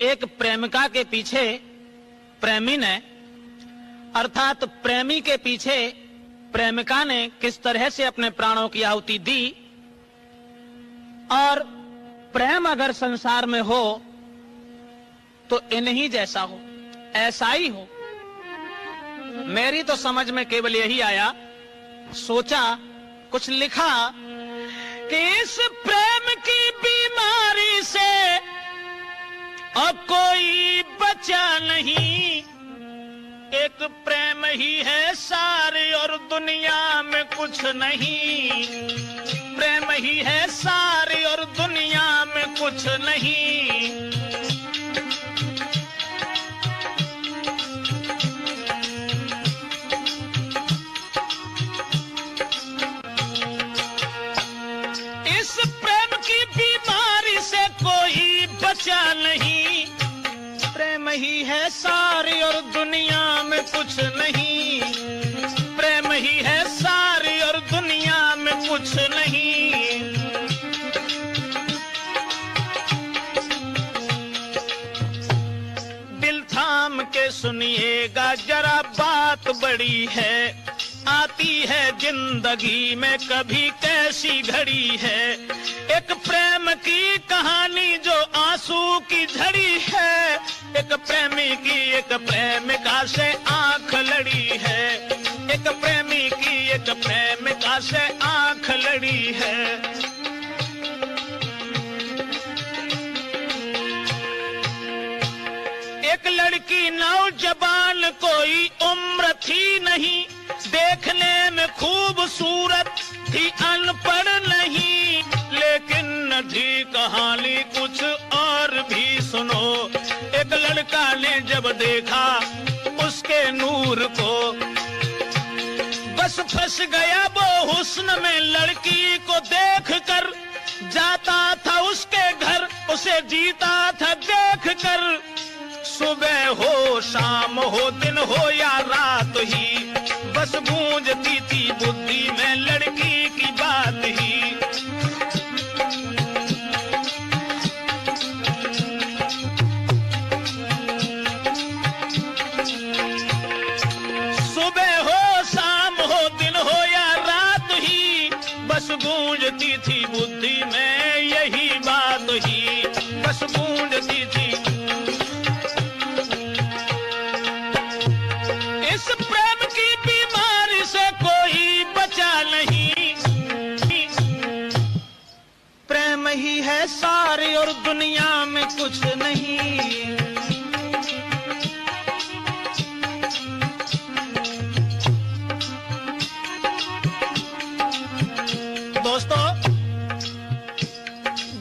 एक प्रेमिका के पीछे प्रेमी ने, अर्थात प्रेमी के पीछे प्रेमिका ने किस तरह से अपने प्राणों की आहुति दी, और प्रेम अगर संसार में हो तो इन्हीं जैसा हो, ऐसा ही हो। मेरी तो समझ में केवल यही आया, सोचा, कुछ लिखा कि इस प्रेम की बीमारी से अब कोई बचा नहीं, एक प्रेम ही है सारे और दुनिया में कुछ नहीं, प्रेम ही है सारे और दुनिया में कुछ नहीं। इस प्रेम की बीमारी से कोई बचा नहीं, प्रेम ही है सारी और दुनिया में कुछ नहीं, प्रेम ही है सारी और दुनिया में कुछ नहीं। दिल थाम के सुनिएगा जरा, बात बड़ी है, आती है जिंदगी में कभी कैसी घड़ी है। एक प्रेम की कहानी जो आंसू की झड़ी है, एक प्रेमी की एक प्रेमिका से आंख लड़ी है, एक प्रेमी की एक प्रेमिका से आंख लड़ी है। एक लड़की नौजवान कोई उम्र थी नहीं, देखने में खूबसूरत थी अनपढ़ नहीं, लेकिन न थी कहानी कुछ और भी सुनो। एक लड़का ने जब देखा उसके नूर को, बस फंस गया वो हुस्न में, लड़की को देखकर जाता था उसके घर, उसे जीता था देखकर। सुबह हो शाम हो दिन हो या रात ही, बस गूंजती थी बुद्धि में लड़की की बात ही। सुबह हो शाम हो दिन हो या रात ही, बस गूंजती थी बुद्धि में यही बात ही, बस गूंजती थी। इस प्रेम की बीमारी से कोई बचा नहीं, प्रेम ही है सारी और दुनिया में कुछ नहीं। दोस्तों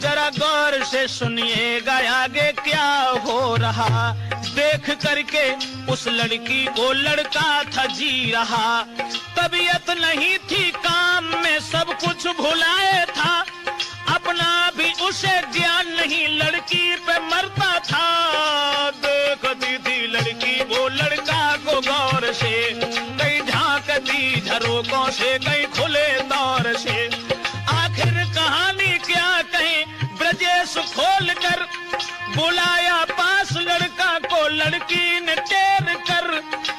जरा गौर से सुनिएगा आगे क्या हो रहा। देख करके उस लड़की को लड़का था जी रहा, तबीयत नहीं थी काम में सब कुछ भुलाए था, अपना भी उसे ज्ञान नहीं लड़की पे मरता था। देखती थी लड़की वो लड़का को गौर से, कहीं झांकती झरोकों से कहीं खुले तौर से। आखिर कहानी क्या कहें, ब्रजेश खोल कर बुलाया पास लड़का को, लड़की ने टेर कर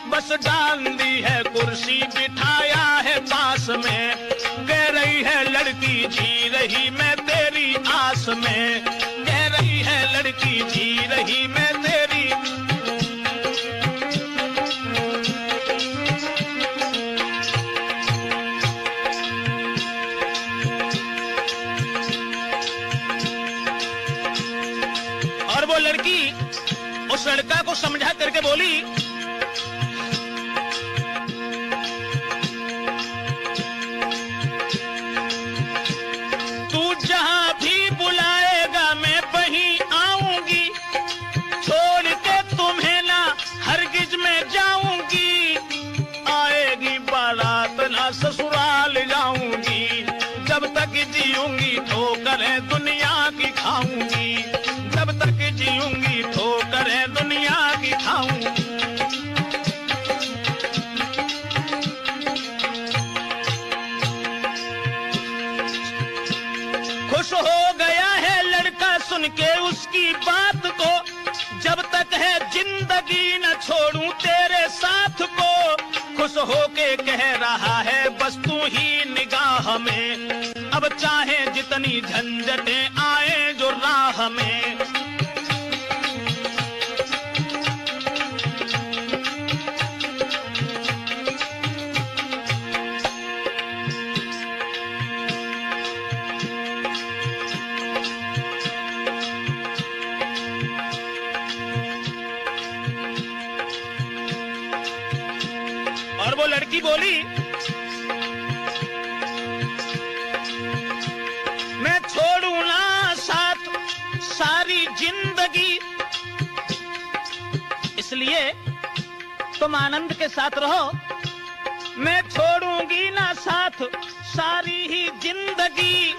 बस डाल दी है कुर्सी, बिठाया है पास में। कह रही है लड़की जी रही मैं तेरी आस में, कह रही है लड़की जी रही मैं तेरी। और वो लड़की उस लड़का को समझा करके बोली, तू जहां भी बुलाएगा मैं वहीं आऊंगी, छोड़ के तुम्हें ना हरगिज में जाऊंगी। आएगी बारात ना ससुराल जाऊंगी, जब तक जीऊंगी ठोकरें दुनिया की खाऊंगी, जब तक जीऊंगी ठोकरें दुनिया की खाऊंगी। खुश हो गया है लड़का सुन के उसकी बात को, होके कह रहा है बस तू ही निगाह में, अब चाहे जितनी झंझटें आए जो राह में। और वो लड़की बोली, मैं छोड़ू ना साथ सारी जिंदगी, इसलिए तुम आनंद के साथ रहो, मैं छोड़ूंगी ना साथ सारी ही जिंदगी।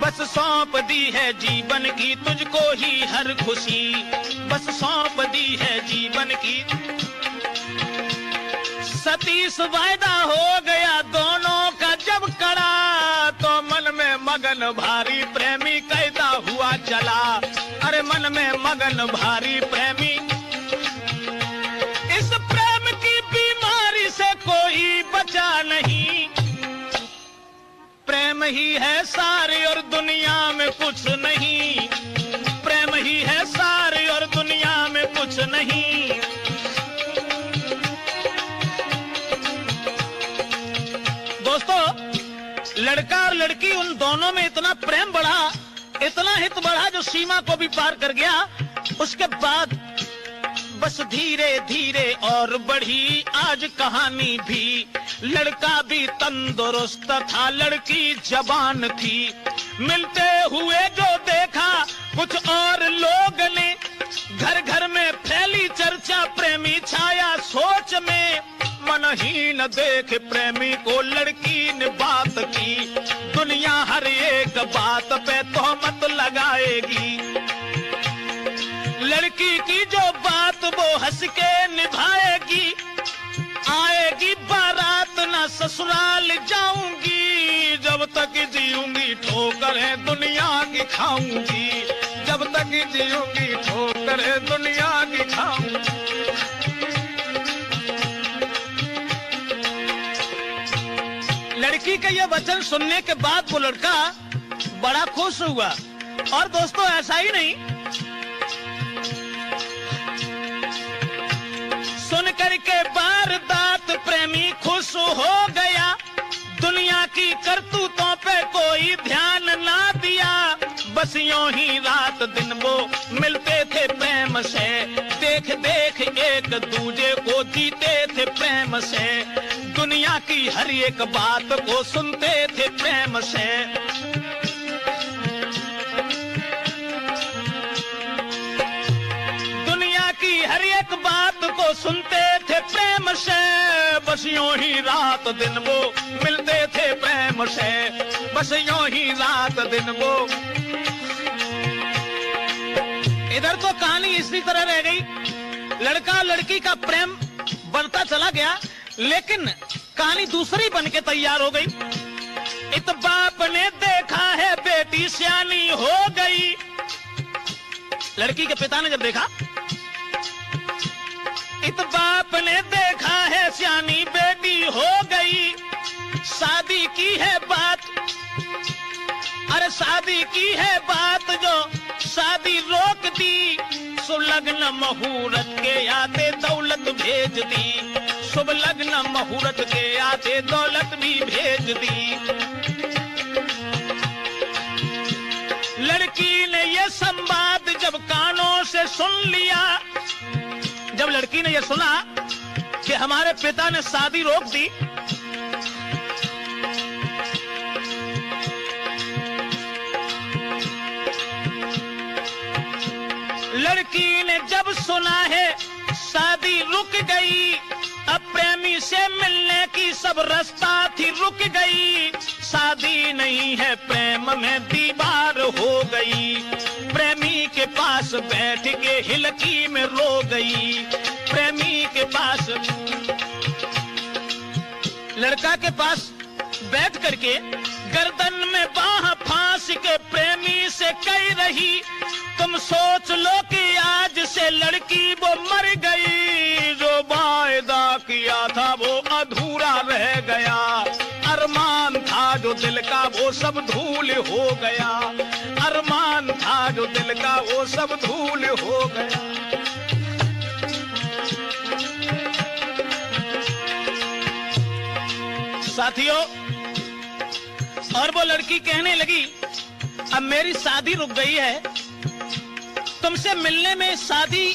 बस सौंप दी है जीवन की तुझको ही हर खुशी, बस सौंप दी है जीवन की। सतीश वायदा हो गया दोनों का जब कड़ा, तो मन में मगन भारी प्रेमी कहता हुआ चला। अरे मन में मगन भारी प्रेमी, इस प्रेम की बीमारी से कोई बचा नहीं, प्रेम ही है सारे और दुनिया में कुछ नहीं, प्रेम ही है सारे और दुनिया में कुछ नहीं। दोस्तों, लड़का और लड़की उन दोनों में इतना प्रेम बढ़ा, इतना हित बढ़ा जो सीमा को भी पार कर गया। उसके बाद बस धीरे धीरे और बढ़ी आज कहानी भी। लड़का भी तंदुरुस्त था, लड़की जवान थी। मिलते हुए जो देखा कुछ और लोग ने, घर घर में फैली चर्चा प्रेमी छाया सोच में। मनहीन देख प्रेमी को लड़की ने बात की, दुनिया हर एक बात पे तोहमत लगाएगी। लड़की की जो बात वो हंस के निभाएगी, आएगी बारात ना ससुराल जाऊंगी, जब तक जीऊंगी ठोकरें दुनिया की खाऊंगी, जब तक जीऊंगी ठोकरें दुनिया की खाऊंगी। लड़की का यह वचन सुनने के बाद वो लड़का बड़ा खुश हुआ। और दोस्तों, ऐसा ही नहीं, सुन करके वारदात प्रेमी खुश हो गया। दुनिया की करतूतों पे कोई ध्यान ना दिया, बस यूं ही रात दिन वो मिलते थे प्रेम से। देख देख एक दूजे को जीते थे प्रेम से, दुनिया की हर एक बात को सुनते थे प्रेम से। दुनिया की हर एक बात को सुनते थे प्रेम से, बस यूं ही रात दिन वो मिलते थे प्रेम से, बस यूं ही रात दिन वो। इधर तो कहानी इसी तरह रह गई, लड़का लड़की का प्रेम बढ़ता चला गया, लेकिन कहानी दूसरी बन के तैयार हो गई। इत बाप ने देखा है बेटी सियानी हो गई। लड़की के पिता ने जब देखा, इत बाप ने देखा है सियानी बेटी हो गई, शादी की है बात, अरे शादी की है बात, जो शादी रोक दी। शुभ लग्न मुहूर्त के आते दौलत भेज दी, शुभ लग्न मुहूर्त के आते दौलत भी भेज दी। लड़की ने यह संवाद जब कानों से सुन लिया, जब लड़की ने यह सुना कि हमारे पिता ने शादी रोक दी, लड़की ने जब सुना है शादी रुक गई, अब प्रेमी से मिलने की सब रास्ता थी रुक गई। शादी नहीं है प्रेम में दीवार हो गई, प्रेमी के पास बैठ के हिलकी में रो गई। प्रेमी के पास, लड़का के पास बैठ करके गर्दन में बाह फांस के प्रेमी से कह रही, तुम सोच लो कि आज से लड़की वो मर गई, जो वायदा किया था दिल का वो सब धूल हो गया, अरमान था जो दिल का वो सब धूल हो गया। साथियों, और वो लड़की कहने लगी, अब मेरी शादी रुक गई है, तुमसे मिलने में शादी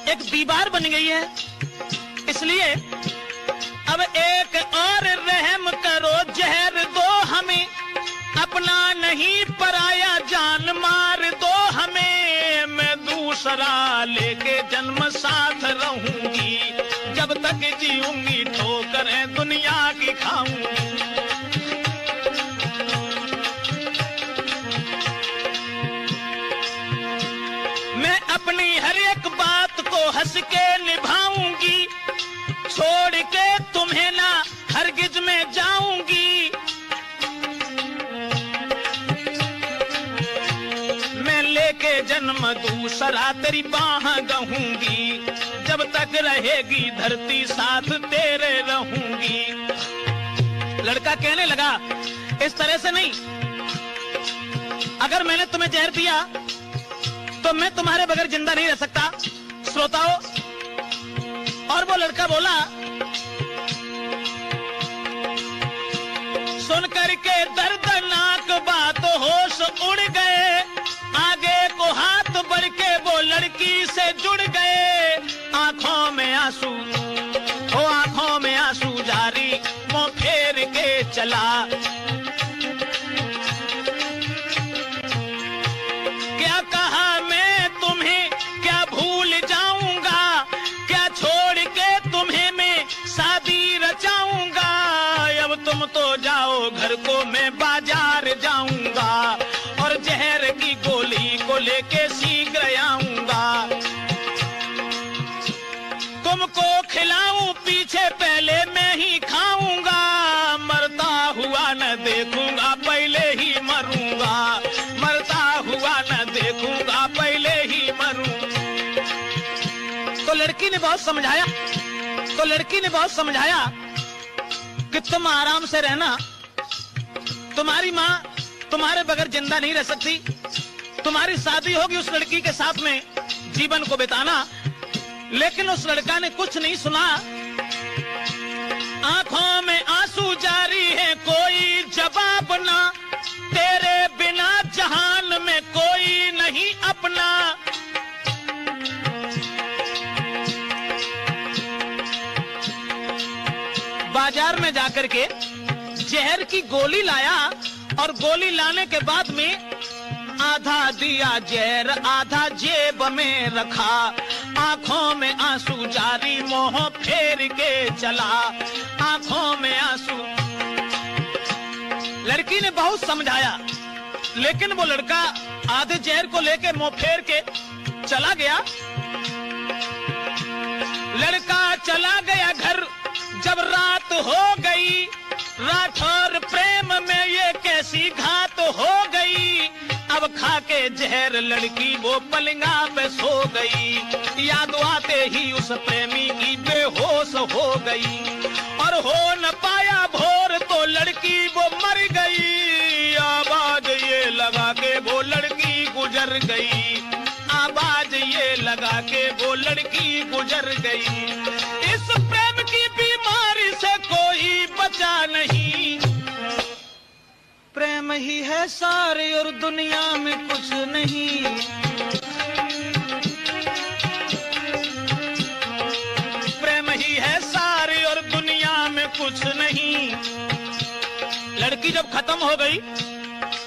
एक दीवार बन गई है, इसलिए अब एक और रहम करो, जहर दो हमें, अपना नहीं पराया जान मार दो हमें। मैं दूसरा लेके जन्म साथ रहूंगी, जब तक जीऊंगी ठोकरें दुनिया की खाऊंगी। मैं अपनी हर एक बात को हंस के निभाऊंगी, छोड़ के तुम्हें ना हरगिज में जाऊंगी। मैं लेके जन्म दूसरा तेरी बाह गहूंगी, जब तक रहेगी धरती साथ तेरे रहूंगी। लड़का कहने लगा, इस तरह से नहीं, अगर मैंने तुम्हें जहर दिया तो मैं तुम्हारे बगैर जिंदा नहीं रह सकता। श्रोताओं, और वो लड़का बोला, सुन करके दर्दनाक बात होश उड़ गए, आगे को हाथ बढ़ के वो लड़की से जुड़ गए। आंखों में आंसू, ओ आंखों में आंसू जारी, मुंह फेर के चला। क्या कहा मैं तुम्हें, क्या भूल जाऊंगा, क्या छोड़ के तुम्हें मैं शादी रचाऊंगा। अब तुम तो जाओ घर को, मैं बाजार जाऊंगा, और जहर की गोली को लेके शीघ्र आऊंगा। तुमको खिलाऊं पीछे, पहले मैं ही खाऊंगा, मरता हुआ न देखूंगा, पहले ही मरूंगा, मरता हुआ न देखूंगा, पहले ही मरूं। तो लड़की ने बहुत समझाया कि तुम आराम से रहना, तुम्हारी माँ तुम्हारे बगैर जिंदा नहीं रह सकती, तुम्हारी शादी होगी उस लड़की के साथ में जीवन को बिताना। लेकिन उस लड़का ने कुछ नहीं सुना, आंखों में आंसू जारी है, कोई जवाब ना, तेरे बिना जहान में कोई नहीं अपना। बाजार में जाकर के जहर की गोली लाया, और गोली लाने के बाद में आधा दिया जहर, आधा जेब में रखा। आंखों में आंसू जारी, मुंह फेर के चला, आंखों में आंसू। लड़की ने बहुत समझाया, लेकिन वो लड़का आधे जहर को लेके मुंह फेर के चला गया। लड़का चला गया घर, जब रात हो गई, राठौर प्रेम में ये कैसी घात हो गई। अब खा के जहर लड़की वो पलंगा पे सो गई, याद आते ही उस प्रेमी की बेहोश हो गई, और हो न पाया भोर तो लड़की वो मर गई। आवाज ये लगा के वो लड़की गुजर गई, आवाज ये लगा के वो लड़की गुजर गई। इस प्रेम की बीमारी से कोई बचा नहीं, प्रेम ही है सारे और दुनिया में कुछ नहीं। प्रेम ही है सारे और दुनिया में कुछ नहीं। लड़की जब खत्म हो गई,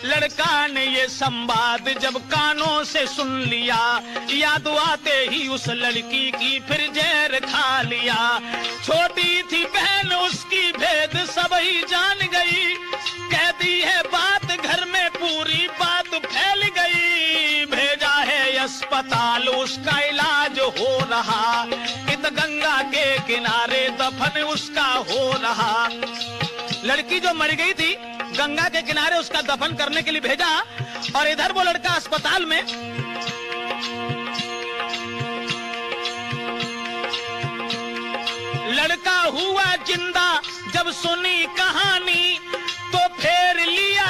लड़का ने ये संवाद जब कानों से सुन लिया, याद आते ही उस लड़की की फिर जहर खा लिया। छोटी थी बहन उसकी, भेद सब ही जान गई, कह दी है बात घर में, पूरी बात फैल गई। भेजा है अस्पताल, उसका इलाज हो रहा, इत गंगा के किनारे दफन उसका हो रहा। लड़की जो मर गई थी, गंगा के किनारे उसका दफन करने के लिए भेजा, और इधर वो लड़का अस्पताल में। लड़का हुआ जिंदा जब सुनी कहानी, तो फेर लिया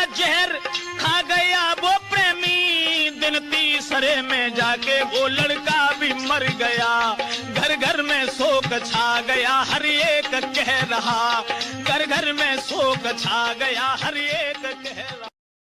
दिन तीसरे में जाके वो लड़का भी मर गया। घर घर में शोक छा गया, हर एक कह रहा, घर घर में शोक छा गया, हर एक कह रहा।